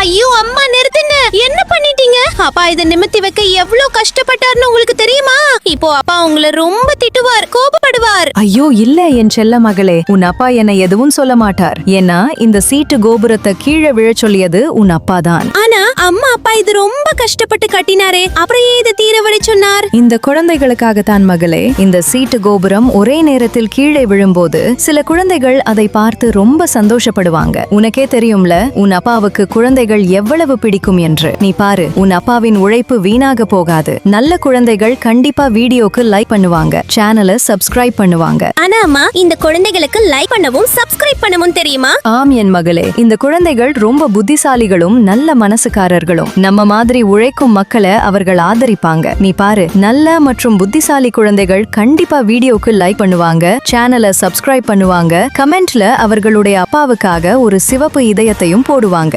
ஐயோ அம்மா நிறுத்துங்க, என்ன பண்ணிட்டீங்க? அப்பா இதை நிமித்தி வைக்க எவ்வளவு கஷ்டப்பட்டாருன்னு உங்களுக்கு தெரியுமா? இப்போ அப்பா உங்களை ரொம்ப திட்டுவார், கோபப்படுவார். ஐயோ இல்ல என் செல்ல மகளே, உன் அப்பா என்னை எதுவும் சொல்ல மாட்டார். ஏன்னா இந்த சீட்டு கோபுரத்தை கீழே விழச் சொல்லியது உன் அப்பா தான். ஆனா அம்மா அப்பா இது ரொம்ப கஷ்டப்பட்டு கட்டினாரே, அப்புறம் ஏன் இதை தீரவழி சொன்னார்? இந்த குழந்தைகளுக்காகத்தான் மகளே. இந்த சீட்டு கோபுரம் ஒரே நேரத்தில் கீழே விழும்போது சில குழந்தைகள் அதை பார்த்து ரொம்ப சந்தோஷப்படுவாங்க. உனக்கே தெரியும்ல உன் அப்பாவுக்கு குழந்தைகள் எவ்வளவு பிடிக்கும் என்று. நீ பாரு, உன் அப்பாவின் உழைப்பு வீணாக போகாது. நல்ல குழந்தைகள் கண்டிப்பா வீடியோக்கு லைக் பண்ணுவாங்க, சேனலை சப்ஸ்கிரைப் பண்ணுவாங்க. ஆனா அம்மா, இந்த குழந்தைகளுக்கு லைக் பண்ணவும் சப்ஸ்கிரைப் பண்ணவும் தெரியுமா? ஆம் என் மகளே, இந்த குழந்தைகள் ரொம்ப புத்திசாலிகளும் நல்ல மனசுக்காரர்களும். நம்ம மாதிரி உழைக்கும் மக்களை அவர்கள் ஆதரிப்பாங்க. நீ பாரு, நல்ல மற்றும் புத்திசாலி குழந்தைகள் கண்டிப்பா வீடியோக்கு லைக் பண்ணுவாங்க, சேனலை சப்ஸ்கிரைப் பண்ணுவாங்க, கமெண்ட்ல அவர்களுடைய அப்பாவுக்காக ஒரு சிவப்பு இதயத்தையும் போடுவாங்க.